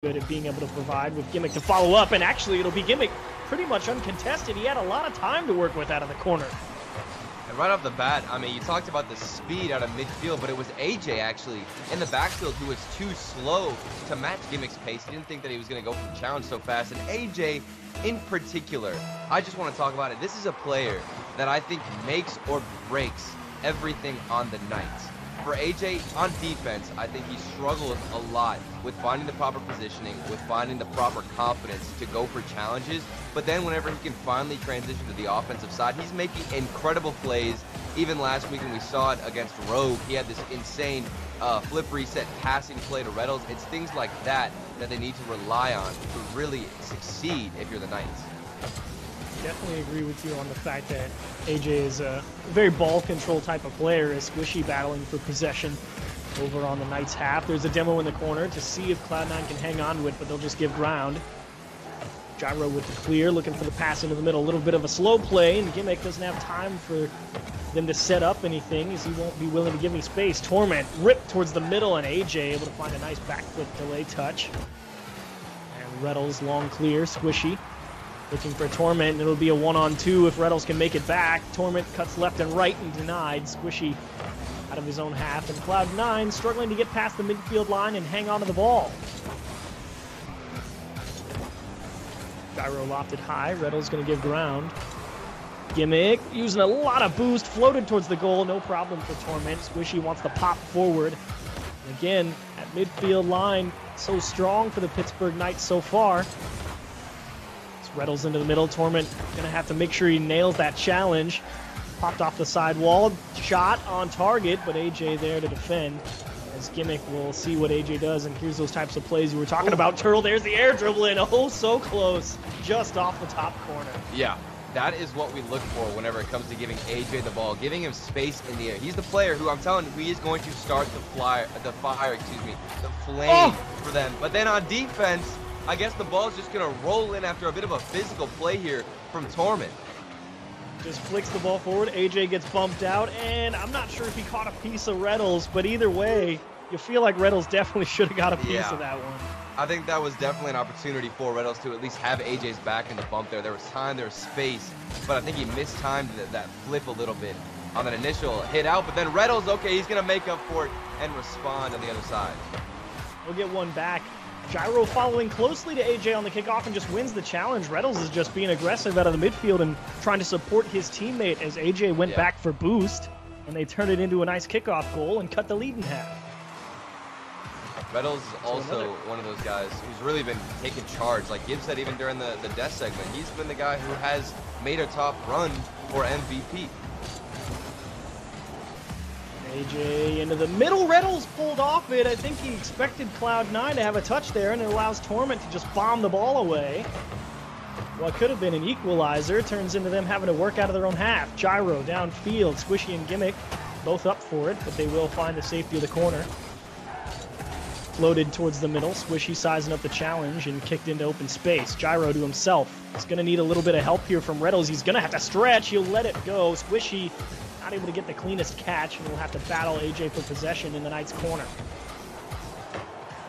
good at being able to provide with Gimmick to follow up, and actually it'll be Gimmick pretty much uncontested. He had a lot of time to work with out of the corner. And right off the bat, I mean, you talked about the speed out of midfield, but it was AJ actually in the backfield who was too slow to match Gimmick's pace. He didn't think that he was going to go for the challenge so fast. And AJ in particular, I just want to talk about it. This is a player that I think makes or breaks everything on the night. For AJ, on defense, I think he struggles a lot with finding the proper positioning, with finding the proper confidence to go for challenges. But then whenever he can finally transition to the offensive side, he's making incredible plays. Even last week when we saw it against Rogue, he had this insane flip reset passing play to Reynolds. It's things like that that they need to rely on to really succeed if you're the Knights. Definitely agree with you on the fact that AJ is a very ball control type of player, is Squishy battling for possession over on the Knights half. There's a demo in the corner to see if Cloud9 can hang on to it, but they'll just give ground. Gyro with the clear, looking for the pass into the middle. A little bit of a slow play, and Gimmick doesn't have time for them to set up anything, as he won't be willing to give me space. Torment ripped towards the middle, and AJ able to find a nice back foot delay touch. And Reynolds long clear, Squishy looking for Torment, and it'll be a 1-on-2 if Reynolds can make it back. Torment cuts left and right and denied. Squishy out of his own half, and Cloud9 struggling to get past the midfield line and hang on to the ball. Gyro lofted high. Reynolds going to give ground. Gimmick using a lot of boost, floated towards the goal. No problem for Torment. Squishy wants to pop forward. And again, that midfield line so strong for the Pittsburgh Knights so far. Reynolds into the middle. Torment going to have to make sure he nails that challenge. Popped off the side wall. Shot on target, but AJ there to defend. As Gimmick will see what AJ does, and here's those types of plays you were talking about. Turtle, there's the air dribble in. Oh, so close. Just off the top corner. Yeah, that is what we look for whenever it comes to giving AJ the ball, giving him space in the air. He's the player who, I'm telling you, he is going to start the flame for them. But then on defense, I guess the ball's just going to roll in after a bit of a physical play here from Torment. Just flicks the ball forward. AJ gets bumped out, and I'm not sure if he caught a piece of Reynolds, but either way, you feel like Reynolds definitely should have got a piece of that one. I think that was definitely an opportunity for Reynolds to at least have AJ's back in the bump there. There was time, there was space, but I think he mistimed that flip a little bit on that initial hit out. But then Reynolds, okay, he's going to make up for it and respond on the other side. We'll get one back. Gyro following closely to AJ on the kickoff and just wins the challenge. Reynolds is just being aggressive out of the midfield and trying to support his teammate as AJ went back for boost, and they turned it into a nice kickoff goal and cut the lead in half. Reynolds is also one of those guys who's really been taking charge. Like Gibbs said, even during the death segment, he's been the guy who has made a top run for MVP. AJ into the middle. Reynolds pulled off it. I think he expected Cloud9 to have a touch there, and it allows Torment to just bomb the ball away. What could have been an equalizer turns into them having to work out of their own half. Gyro downfield. Squishy and Gimmick both up for it, but they will find the safety of the corner. Floated towards the middle. Squishy sizing up the challenge and kicked into open space. Gyro to himself. He's going to need a little bit of help here from Reynolds. He's going to have to stretch. He'll let it go. Squishy not able to get the cleanest catch, and will have to battle AJ for possession in the Knights' corner.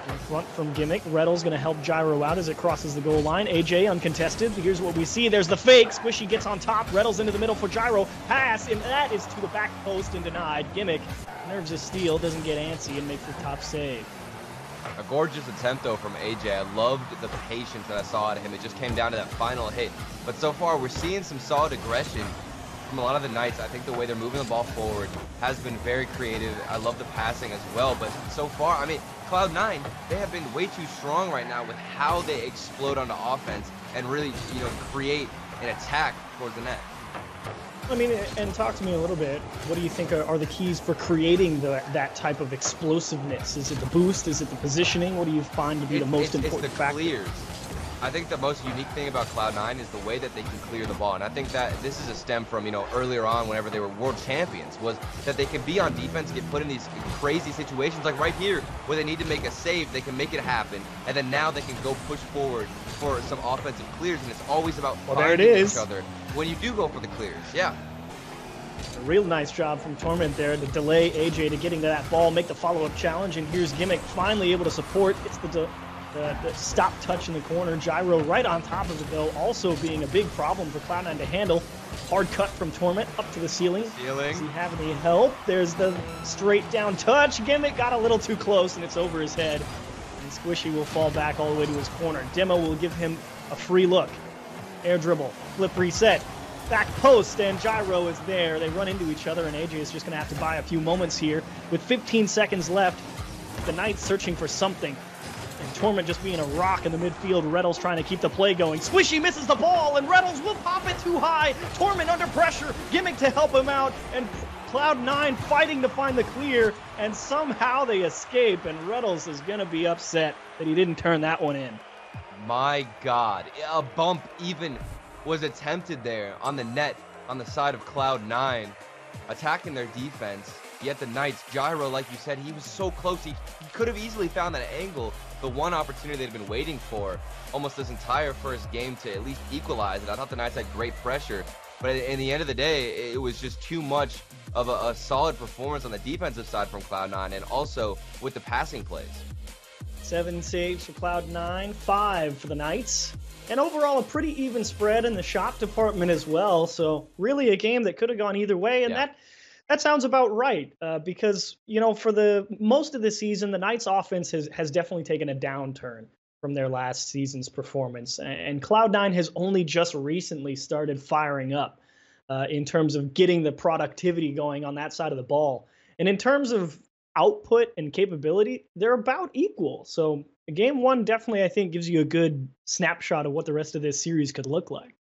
In front from Gimmick. Reynolds going to help Gyro out as it crosses the goal line. AJ uncontested. Here's what we see. There's the fake. Squishy gets on top. Reynolds into the middle for Gyro. Pass, and that is to the back post and denied. Gimmick nerves his steel, doesn't get antsy, and makes the top save. A gorgeous attempt, though, from AJ. I loved the patience that I saw out of him. It just came down to that final hit. But so far, we're seeing some solid aggression from a lot of the Knights. I think the way they're moving the ball forward has been very creative. I love the passing as well. But so far, I mean, Cloud9, they have been way too strong right now with how they explode onto offense and really, create an attack towards the net. I mean, and talk to me a little bit. What do you think are the keys for creating that type of explosiveness? Is it the boost? Is it the positioning? What do you find to be the most important factor? It's the clears. I think the most unique thing about Cloud9 is the way that they can clear the ball. And I think that this is a stem from, earlier on whenever they were world champions, was that they can be on defense, get put in these crazy situations like right here where they need to make a save, they can make it happen. And then now they can go push forward for some offensive clears. And it's always about finding each other when you do go for the clears. Yeah. A real nice job from Torment there to delay AJ to getting to that ball, make the follow-up challenge. And here's Gimmick finally able to support. It's the The stop touch in the corner. Gyro right on top of it, though, also being a big problem for Cloud9 to handle. Hard cut from Torment up to the ceiling. Does he have any help? There's the straight down touch. Gimmick got a little too close, and it's over his head. And Squishy will fall back all the way to his corner. Demo will give him a free look. Air dribble, flip reset, back post, and Gyro is there. They run into each other, and AJ is just going to have to buy a few moments here. With 15 seconds left, the Knights searching for something. And Torment just being a rock in the midfield. Reddles trying to keep the play going. Squishy misses the ball, and Reddles will pop it too high. Torment under pressure. Gimmick to help him out, and Cloud9 fighting to find the clear, and somehow they escape, and Reddles is going to be upset that he didn't turn that one in. My God, a bump even was attempted there on the net on the side of Cloud9, attacking their defense. Yet the Knights, Gyro, like you said, he was so close. He could have easily found that angle, the one opportunity they'd been waiting for almost this entire first game to at least equalize it. I thought the Knights had great pressure, but in the end of the day, it was just too much of a solid performance on the defensive side from Cloud9, and also with the passing plays. 7 saves for Cloud9, 5 for the Knights. And overall, a pretty even spread in the shot department as well. So really a game that could have gone either way. And that sounds about right, because, you know, for the most of the season, the Knights offense has definitely taken a downturn from their last season's performance. And Cloud9 has only just recently started firing up in terms of getting the productivity going on that side of the ball. And in terms of output and capability, they're about equal. So game one definitely, I think, gives you a good snapshot of what the rest of this series could look like.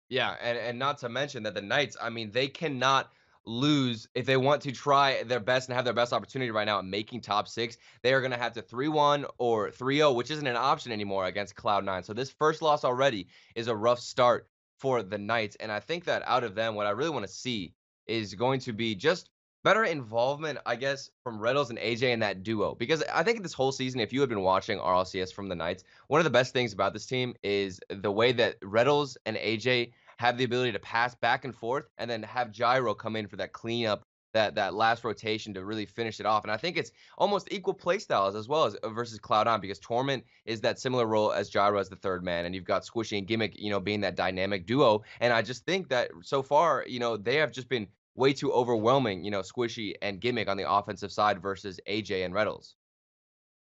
Yeah, and not to mention that the Knights, I mean, they cannot lose if they want to try their best and have their best opportunity right now at making top 6. They are going to have to 3-1 or 3-0, which isn't an option anymore against Cloud9. So this first loss already is a rough start for the Knights. And I think that out of them, what I really want to see is going to be just better involvement, I guess, from Reddles and AJ in that duo. Because I think this whole season, if you had been watching RLCS from the Knights, one of the best things about this team is the way that Reddles and AJ have the ability to pass back and forth, and then have Gyro come in for that cleanup, that last rotation to really finish it off. And I think it's almost equal play styles as well as versus Cloud9, because Torment is that similar role as Gyro as the third man, and you've got Squishy and Gimmick, you know, being that dynamic duo. And I just think that so far, you know, they have just been way too overwhelming, you know, Squishy and Gimmick on the offensive side versus AJ and Reddles.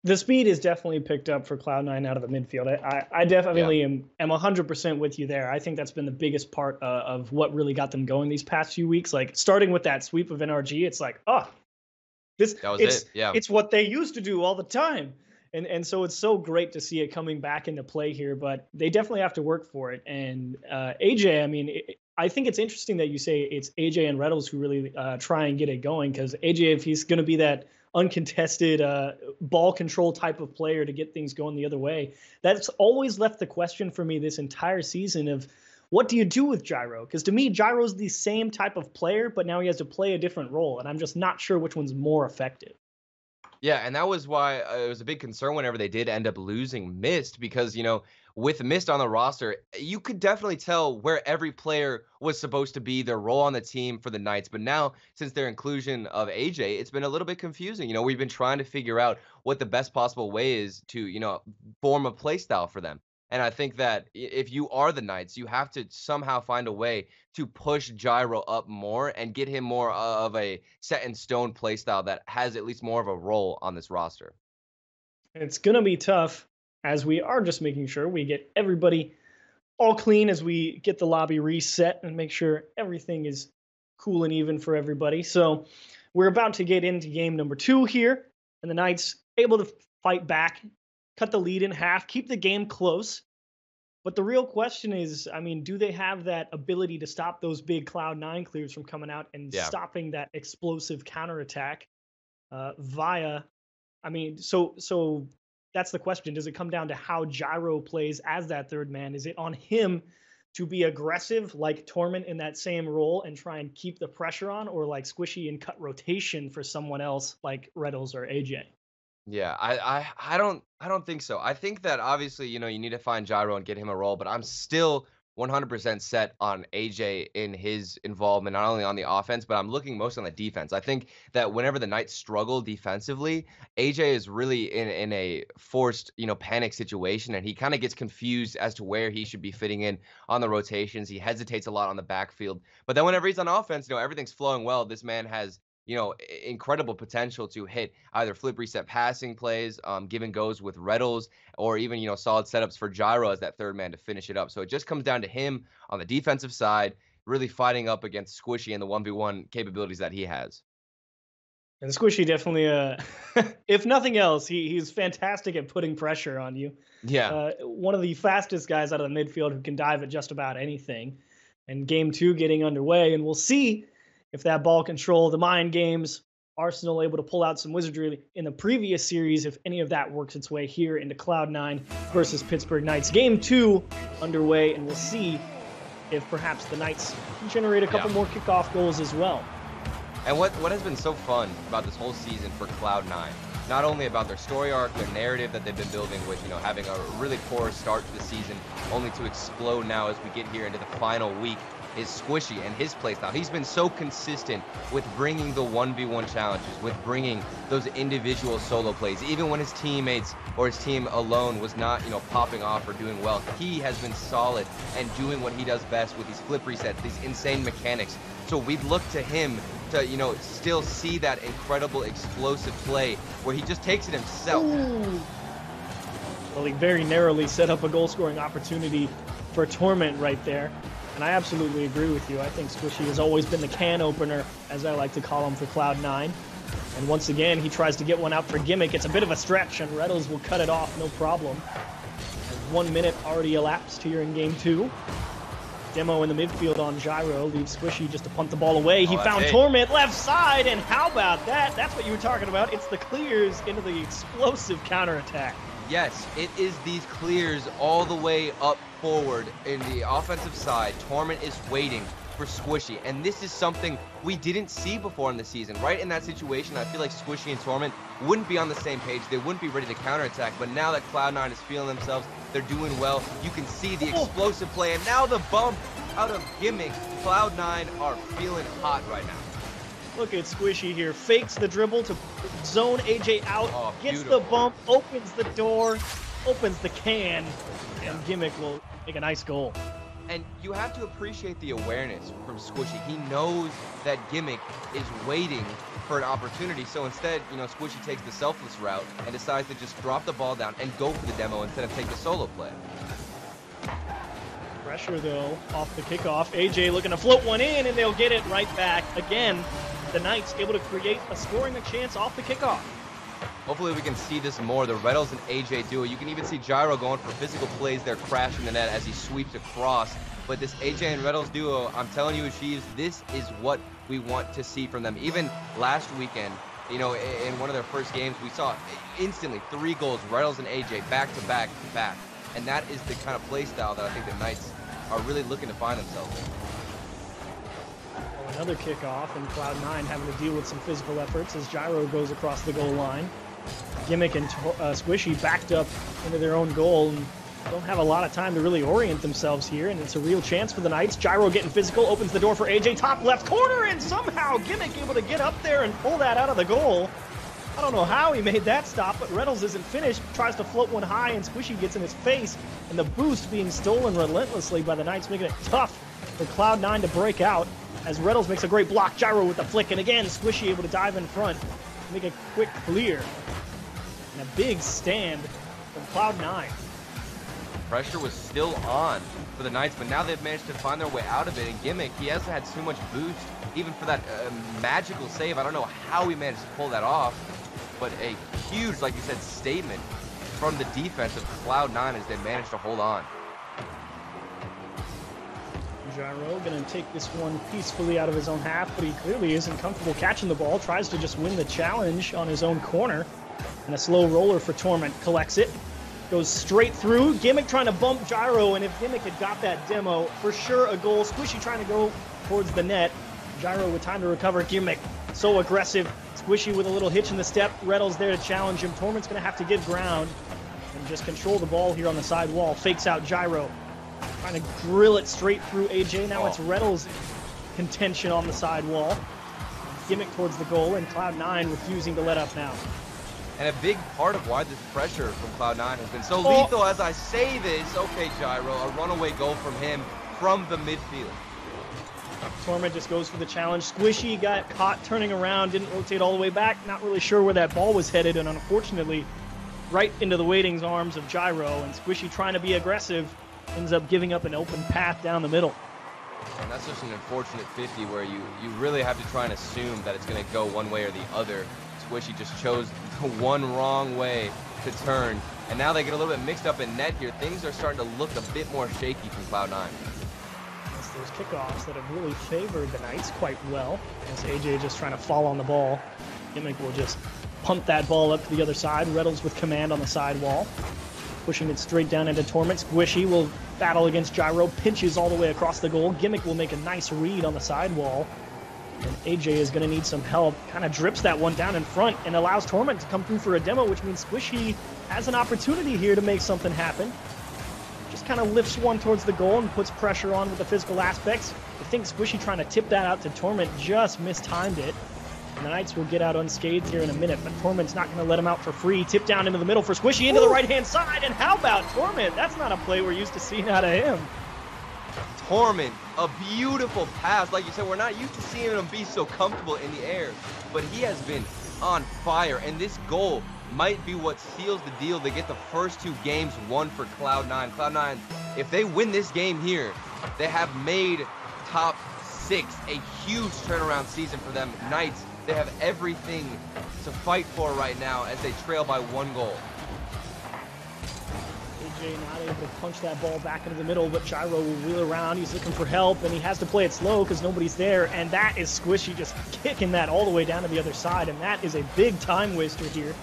The speed is definitely picked up for Cloud9 out of the midfield. I definitely am 100% with you there. I think that's been the biggest part of what really got them going these past few weeks. Like, starting with that sweep of NRG, it's like, oh, it's what they used to do all the time. And so it's so great to see it coming back into play here, but they definitely have to work for it. And AJ, I mean, I think it's interesting that you say it's AJ and Reddles who really try and get it going, because AJ, if he's going to be that uncontested ball control type of player to get things going the other way, that's always left the question for me this entire season of what do you do with Gyro? Because to me, Gyro's the same type of player, but now he has to play a different role, and I'm just not sure which one's more effective. Yeah, and that was why it was a big concern whenever they did end up losing Mist, because, you know, with Mist on the roster, you could definitely tell where every player was supposed to be, their role on the team for the Knights. But now, since their inclusion of AJ, it's been a little bit confusing. You know, we've been trying to figure out what the best possible way is to, you know, form a play style for them. And I think that if you are the Knights, you have to somehow find a way to push Gyro up more and get him more of a set-in-stone play style that has at least more of a role on this roster. It's going to be tough, as we are just making sure we get everybody all clean as we get the lobby reset and make sure everything is cool and even for everybody. So we're about to get into game number 2 here, and the Knights able to fight back, cut the lead in half, keep the game close. But the real question is, I mean, do they have that ability to stop those big Cloud9 clears from coming out and stopping that explosive counterattack via, I mean, so that's the question. Does it come down to how Gyro plays as that third man? Is it on him to be aggressive like Torment in that same role and try and keep the pressure on, or like Squishy and cut rotation for someone else like Reddles or AJ? Yeah, I don't think so. I think that obviously, you know, you need to find Gyro and get him a role, but I'm still 100% set on AJ in his involvement, not only on the offense, but I'm looking most on the defense. I think that whenever the Knights struggle defensively, AJ is really in a forced, panic situation, and he kind of gets confused as to where he should be fitting in on the rotations. He hesitates a lot on the backfield. But then whenever he's on offense, everything's flowing well. This man has incredible potential to hit either flip reset passing plays, give and goes with Reddles, or even, solid setups for Gyro as that third man to finish it up. So it just comes down to him on the defensive side, really fighting up against Squishy and the 1v1 capabilities that he has. And Squishy definitely, if nothing else, he's fantastic at putting pressure on you. Yeah. One of the fastest guys out of the midfield who can dive at just about anything. And game 2 getting underway, and we'll see if that ball control, the mind games, Arsenal able to pull out some wizardry in the previous series, if any of that works its way here into Cloud9 versus Pittsburgh Knights. Game 2 underway, and we'll see if perhaps the Knights can generate a couple more kickoff goals as well. And what has been so fun about this whole season for Cloud9, not only about their story arc, their narrative that they've been building with, having a really poor start to the season, only to explode now as we get here into the final week, is Squishy and his play style. He's been so consistent with bringing the 1v1 challenges, with bringing those individual solo plays. Even when his teammates or his team alone was not, popping off or doing well, he has been solid and doing what he does best with these flip resets, these insane mechanics. So we'd look to him to, still see that incredible explosive play where he just takes it himself. Ooh. Well, he very narrowly set up a goal-scoring opportunity for Torment right there. And I absolutely agree with you. I think Squishy has always been the can opener, as I like to call him, for Cloud9. And once again, he tries to get one out for Gimmick. It's a bit of a stretch, and Reddles will cut it off, no problem. As 1 minute already elapsed here in game 2. Demo in the midfield on Gyro leaves Squishy just to punt the ball away. He found Torment left side, and how about that? That's what you were talking about. It's the clears into the explosive counterattack. Yes, it is these clears all the way up forward in the offensive side. Torment is waiting for Squishy, and this is something we didn't see before in the season. Right in that situation, I feel like Squishy and Torment wouldn't be on the same page. They wouldn't be ready to counterattack, but now that Cloud9 is feeling themselves, they're doing well. You can see the explosive play, and now the bump out of Gimmick. Cloud9 are feeling hot right now. Look at Squishy here. Fakes the dribble to zone AJ out. Gets beautiful. the bump, opens the door, opens the can, and Gimmick will make a nice goal. And you have to appreciate the awareness from Squishy. He knows that Gimmick is waiting for an opportunity. So instead, Squishy takes the selfless route and decides to just drop the ball down and go for the demo instead of take the solo play. Pressure, though, off the kickoff. AJ looking to float one in, and they'll get it right back. Again, the Knights able to create a scoring chance off the kickoff. Hopefully we can see this more, the Reddles and AJ duo. You can even see Gyro going for physical plays there, crashing the net as he sweeps across. But this AJ and Reddles duo, I'm telling you, this is what we want to see from them. Even last weekend, in one of their first games, we saw instantly 3 goals, Reddles and AJ, back to back to back. And that is the kind of play style that I think the Knights are really looking to find themselves in. Another kickoff, and Cloud9 having to deal with some physical efforts as Gyro goes across the goal line. Gimmick and Squishy backed up into their own goal and don't have a lot of time to really orient themselves here, and it's a real chance for the Knights. Gyro getting physical, opens the door for AJ, top left corner, and somehow Gimmick able to get up there and pull that out of the goal. I don't know how he made that stop, but Reddles isn't finished, tries to float one high, and Squishy gets in his face, and the boost being stolen relentlessly by the Knights, making it tough for Cloud9 to break out, as Reddles makes a great block. Gyro with the flick, and again, Squishy able to dive in front, make a quick clear, and a big stand from Cloud9. Pressure was still on for the Knights, but now they've managed to find their way out of it, and Gimmick, he hasn't had too much boost, even for that magical save. I don't know how he managed to pull that off, but a huge, like you said, statement from the defense of Cloud9 as they managed to hold on. Gyro gonna take this one peacefully out of his own half, but he clearly isn't comfortable catching the ball. Tries to just win the challenge on his own corner. And a slow roller for Torment, collects it. Goes straight through. Gimmick trying to bump Gyro, and if Gimmick had got that demo, for sure a goal. Squishy trying to go towards the net. Gyro with time to recover. Gimmick so aggressive. Squishy with a little hitch in the step. Reddles there to challenge him. Torment's gonna have to give ground and just control the ball here on the side wall. Fakes out Gyro. trying to drill it straight through AJ. Now Oh. it's Reddle's contention on the side wall. Gimmick towards the goal, and Cloud9 refusing to let up now. And a big part of why this pressure from Cloud9 has been so lethal as I say this. Okay, Gyro, a runaway goal from him from the midfield. Torment just goes for the challenge. Squishy got caught turning around, didn't rotate all the way back. Not really sure where that ball was headed, and unfortunately, right into the waiting arms of Gyro. And Squishy, trying to be aggressive, ends up giving up an open path down the middle. And that's just an unfortunate 50 where you really have to try and assume that it's going to go one way or the other. Squishy just chose the one wrong way to turn. And now they get a little bit mixed up in net here. Things are starting to look a bit more shaky from Cloud9. It's those kickoffs that have really favored the Knights quite well. As AJ just trying to fall on the ball. Gimmick will just pump that ball up to the other side. Reddles with command on the side wall. Pushing it straight down into Torment. Squishy will battle against Gyro, pinches all the way across the goal. Gimmick will make a nice read on the side wall. And AJ is going to need some help. Kind of drips that one down in front and allows Torment to come through for a demo, which means Squishy has an opportunity here to make something happen. Just kind of lifts one towards the goal and puts pressure on with the physical aspects. I think Squishy trying to tip that out to Torment just mistimed it. And the Knights will get out unscathed here in a minute, but Torment's not going to let him out for free. Tip down into the middle for Squishy, into the right-hand side, and how about Torment? That's not a play we're used to seeing out of him. Torment, a beautiful pass. Like you said, we're not used to seeing him be so comfortable in the air, but he has been on fire, and this goal might be what seals the deal. They get the first two games won for Cloud9. Cloud9, if they win this game here, they have made top 6, a huge turnaround season for them. Knights, they have everything to fight for right now as they trail by 1 goal. AJ not able to punch that ball back into the middle, but Gyro will wheel around. He's looking for help, and he has to play it slow because nobody's there, and that is Squishy just kicking that all the way down to the other side, and that is a big time waster here.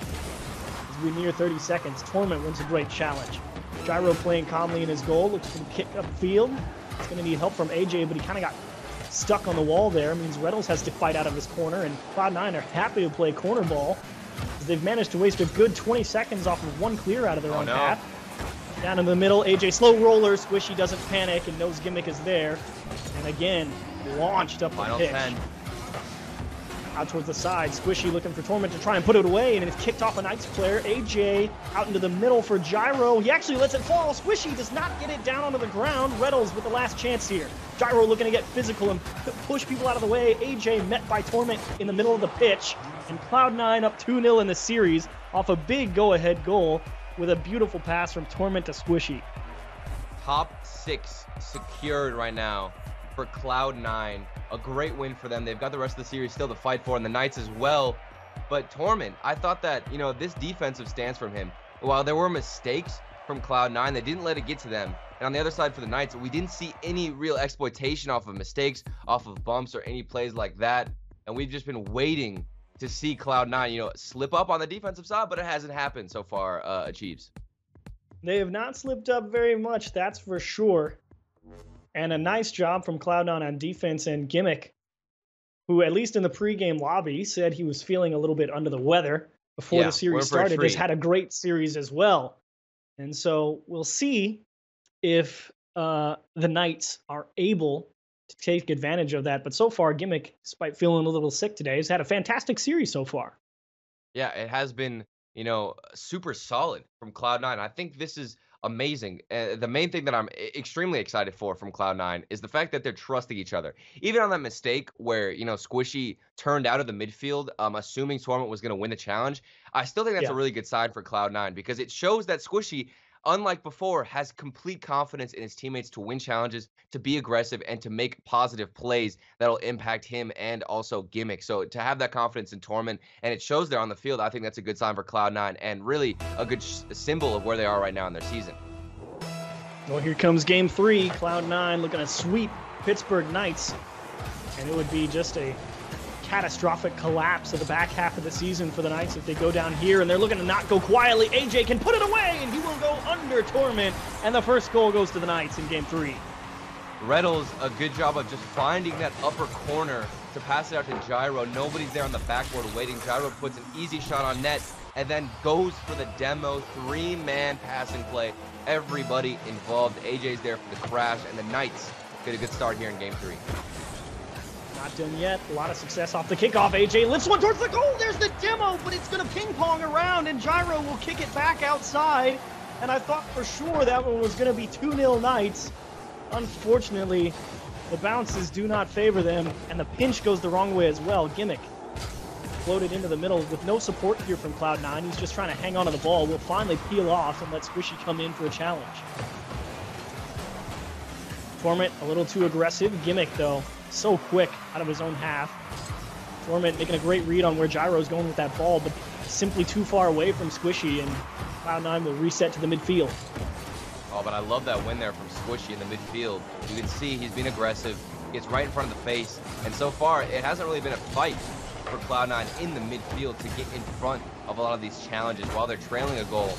As we near 30 seconds, Torment wins a great challenge. Gyro playing calmly in his goal, looks for the kick upfield. He's going to need help from AJ, but he kind of got stuck on the wall there. It means Reynolds has to fight out of his corner, and Cloud9 are happy to play corner ball. They've managed to waste a good 20 seconds off of one clear out of their own path. Down in the middle, AJ slow roller. Squishy doesn't panic and knows Gimmick is there. And again, launched up the pitch. 10. Out towards the side, Squishy looking for Torment to try and put it away, and it's kicked off a Knights player. AJ out into the middle for Gyro. He actually lets it fall. Squishy does not get it down onto the ground. Reddles with the last chance here. Gyro looking to get physical and push people out of the way. AJ met by Torment in the middle of the pitch. And Cloud9 up 2-0 in the series off a big go-ahead goal with a beautiful pass from Torment to Squishy. Top 6 secured right now for Cloud9. A great win for them. They've got the rest of the series still to fight for, and the Knights as well. But Torment, I thought that, this defensive stance from him, while there were mistakes from Cloud9, they didn't let it get to them. And on the other side for the Knights, we didn't see any real exploitation off of mistakes, off of bumps, or any plays like that. And we've just been waiting to see Cloud9, slip up on the defensive side, but it hasn't happened so far, Chiefs. They have not slipped up very much, that's for sure. And a nice job from Cloud9 on defense, and Gimmick, who at least in the pregame lobby said he was feeling a little bit under the weather before the series started, has had a great series as well. And so we'll see if the Knights are able to take advantage of that. But so far, Gimmick, despite feeling a little sick today, has had a fantastic series so far. Yeah, it has been, super solid from Cloud9. I think this is amazing. The main thing that I'm extremely excited for from Cloud9 is the fact that they're trusting each other. Even on that mistake where, Squishy turned out of the midfield, assuming Torment was going to win the challenge, I still think that's a really good sign for Cloud9 because it shows that Squishy, unlike before, has complete confidence in his teammates to win challenges, to be aggressive, and to make positive plays that'll impact him and also Gimmick. So to have that confidence in Torment, and it shows there on the field, I think that's a good sign for Cloud9 and really a good symbol of where they are right now in their season. Well, here comes Game 3. Cloud9 looking to sweep Pittsburgh Knights, and it would be just a catastrophic collapse of the back half of the season for the Knights if they go down here, and they're looking to not go quietly. AJ can put it away, and he will go under Torment, and the first goal goes to the Knights in Game 3. Reddles, a good job of just finding that upper corner to pass it out to Gyro. Nobody's there on the backboard waiting. Gyro puts an easy shot on net and then goes for the demo 3-man passing play. Everybody involved. AJ's there for the crash, and the Knights get a good start here in game 3. Not done yet. A lot of success off the kickoff. AJ lifts one towards the goal. There's the demo, but it's going to ping pong around, and Gyro will kick it back outside. And I thought for sure that one was going to be 2-0 Knights. Unfortunately, the bounces do not favor them, and the pinch goes the wrong way as well. Gimmick floated into the middle with no support here from Cloud9. He's just trying to hang on to the ball. Will finally peel off and let Squishy come in for a challenge. Torment a little too aggressive. Gimmick, though, so quick out of his own half. Torment making a great read on where Gyro's going with that ball, but simply too far away from Squishy, and Cloud9 will reset to the midfield. Oh, but I love that win there from Squishy in the midfield. You can see he's been aggressive, gets right in front of the face, and so far it hasn't really been a fight for Cloud9 in the midfield to get in front of a lot of these challenges. While they're trailing a goal,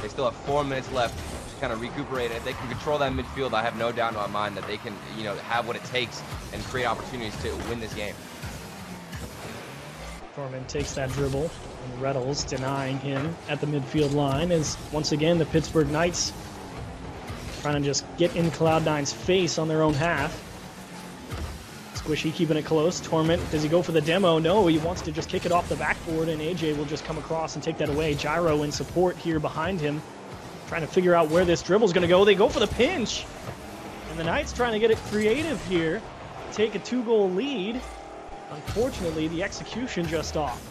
they still have 4 minutes left to kind of recuperate. If they can control that midfield, I have no doubt in my mind that they can, have what it takes and create opportunities to win this game. Torment takes that dribble, and Reddles denying him at the midfield line as once again the Pittsburgh Knights trying to just get in Cloud9's face on their own half. Squishy keeping it close. Torment, does he go for the demo? No, he wants to just kick it off the backboard, and AJ will just come across and take that away. Gyro in support here behind him, trying to figure out where this dribble's going to go. They go for the pinch, and the Knights trying to get it creative here, take a 2-goal lead. Unfortunately, the execution just off.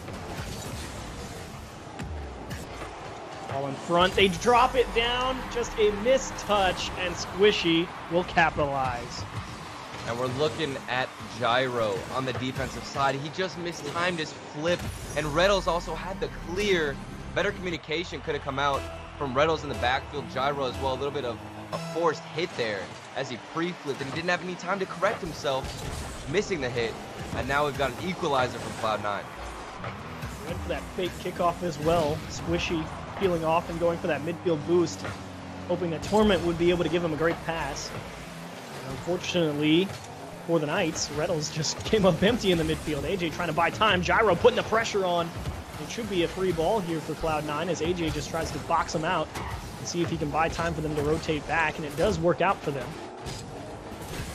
All in front, they drop it down, just a missed touch, and Squishy will capitalize. And we're looking at Gyro on the defensive side. He just mistimed his flip, and Reddles also had the clear. Better communication could have come out from Reddles in the backfield. Gyro as well, a little bit of a forced hit there as he pre-flipped, and he didn't have any time to correct himself, missing the hit. And now we've got an equalizer from Cloud9. Went for that fake kickoff as well. Squishy peeling off and going for that midfield boost, hoping that Torment would be able to give him a great pass. And unfortunately for the Knights, Reddles just came up empty in the midfield. AJ trying to buy time. Gyro putting the pressure on. It should be a free ball here for Cloud9 as AJ just tries to box him out and see if he can buy time for them to rotate back, and it does work out for them.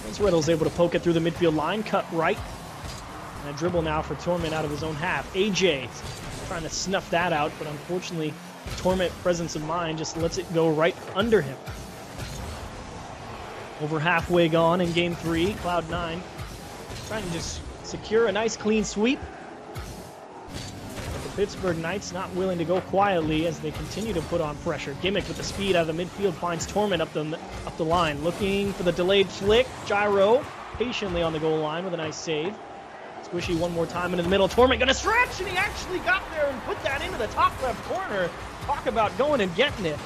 As Reddles able to poke it through the midfield line, cut right. And a dribble now for Torment out of his own half. AJ trying to snuff that out, but unfortunately, Torment presence of mind just lets it go right under him. Over halfway gone in game 3, Cloud9 trying to just secure a nice clean sweep. But the Pittsburgh Knights not willing to go quietly as they continue to put on pressure. Gimmick with the speed out of the midfield finds Torment up the line, looking for the delayed flick. Gyro patiently on the goal line with a nice save. Squishy one more time into the middle. Torment gonna stretch, and he actually got there and put that into the top left corner. Talk about going and getting it.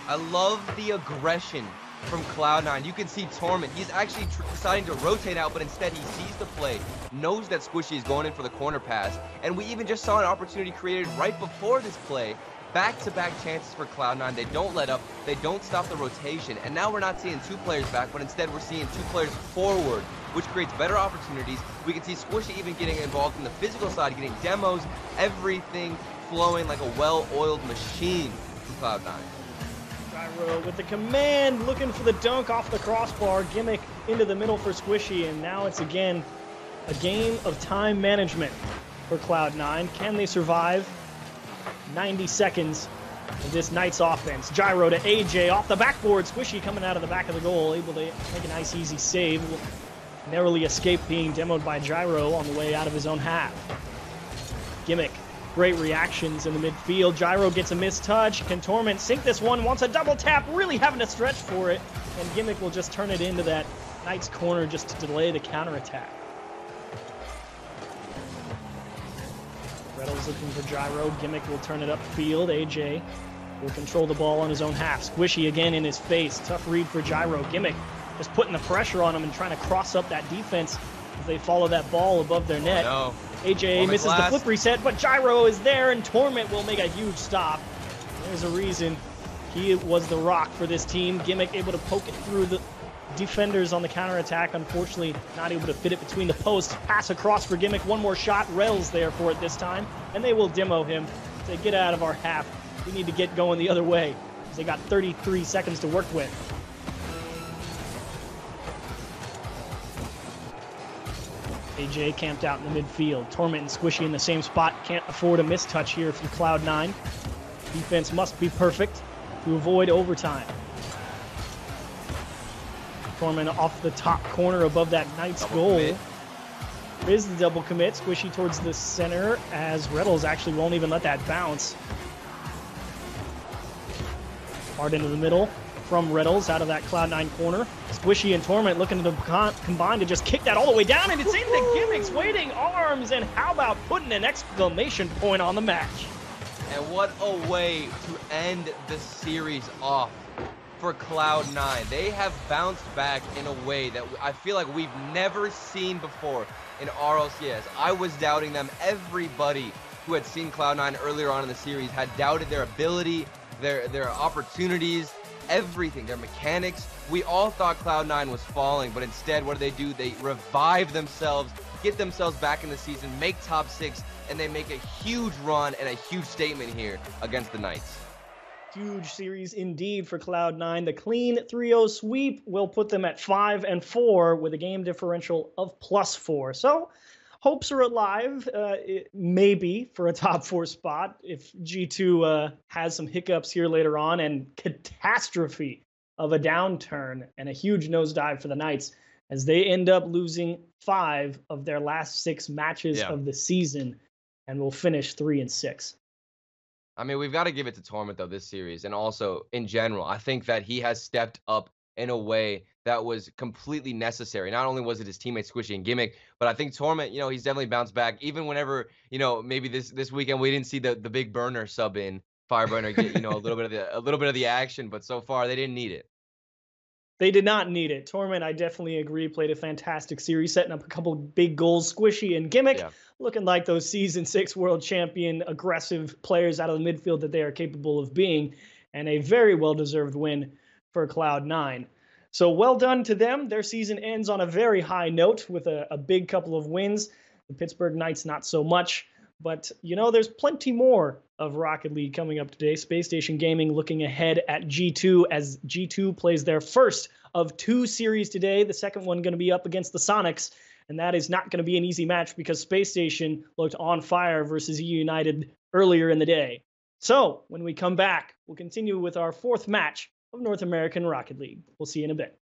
I love the aggression from Cloud9. You can see Torment. He's actually deciding to rotate out, but instead he sees the play, knows that Squishy is going in for the corner pass, and we even just saw an opportunity created right before this play. Back-to-back chances for Cloud9. They don't let up. They don't stop the rotation. And now we're not seeing 2 players back, but instead we're seeing 2 players forward, which creates better opportunities. We can see Squishy even getting involved in the physical side, getting demos, everything flowing like a well-oiled machine from Cloud9. Gyro with the command, looking for the dunk off the crossbar. Gimmick into the middle for Squishy, and now it's again a game of time management for Cloud9. Can they survive 90 seconds of this Knights offense? Gyro to AJ off the backboard. Squishy coming out of the back of the goal, able to make a nice easy save. Narrowly escaped being demoed by Gyro on the way out of his own half. Gimmick, great reactions in the midfield. Gyro gets a missed touch. Can Torment sink this one? Wants a double tap, really having to stretch for it. And Gimmick will just turn it into that Knights corner just to delay the counterattack. Reddles looking for Gyro. Gimmick will turn it upfield. AJ will control the ball on his own half. Squishy again in his face. Tough read for Gyro. Gimmick just putting the pressure on him and trying to cross up that defense as they follow that ball above their net. No. AJ misses the flip reset, but Gyro is there, and Torment will make a huge stop. There's a reason he was the rock for this team. Gimmick able to poke it through the defenders on the counterattack. Unfortunately, not able to fit it between the posts. Pass across for Gimmick. One more shot. Rel's there for it this time. And they will demo him. Say, get out of our half. We need to get going the other way. They got 33 seconds to work with. AJ camped out in the midfield. Torment and Squishy in the same spot. Can't afford a mistouch here from Cloud9. Defense must be perfect to avoid overtime. Torment off the top corner above that Knights goal. Is the double commit. Squishy towards the center as Reynolds actually won't even let that bounce. Hard into the middle from Reynolds out of that Cloud9 corner. Squishy and Torment looking to combine to just kick that all the way down, and it's into Gimmick's waiting arms, and how about putting an exclamation point on the match? And what a way to end the series off for Cloud9. They have bounced back in a way that I feel like we've never seen before in RLCS. I was doubting them. Everybody who had seen Cloud9 earlier on in the series had doubted their ability, their opportunities, everything, their mechanics. We all thought Cloud9 was falling, but instead, what do? They revive themselves, get themselves back in the season, make top 6, and they make a huge run and a huge statement here against the Knights. Huge series indeed for Cloud9. The clean 3-0 sweep will put them at 5-4 with a game differential of +4. So hopes are alive, maybe, for a top 4 spot if G2 has some hiccups here later on, and catastrophe of a downturn and a huge nosedive for the Knights as they end up losing 5 of their last 6 matches of the season and will finish 3-6. I mean, we've got to give it to Torment, though, this series, and also in general. I think that he has stepped up in a way that was completely necessary. Not only was it his teammates Squishy and Gimmick, but I think Torment, he's definitely bounced back. Even whenever, maybe this weekend we didn't see the big burner sub in, Fireburner get, a little bit of the action, but so far they didn't need it. They did not need it. Torment, I definitely agree, played a fantastic series, setting up a couple big goals. Squishy and Gimmick looking like those Season 6 world champion aggressive players out of the midfield that they are capable of being, and a very well-deserved win for Cloud9. So well done to them. Their season ends on a very high note with a big couple of wins. The Pittsburgh Knights, not so much. But, there's plenty more of Rocket League coming up today. Space Station Gaming looking ahead at G2 as G2 plays their first of 2 series today. The second one going to be up against the Sonics. And that is not going to be an easy match because Space Station looked on fire versus EU United earlier in the day. So when we come back, we'll continue with our 4th match of North American Rocket League. We'll see you in a bit.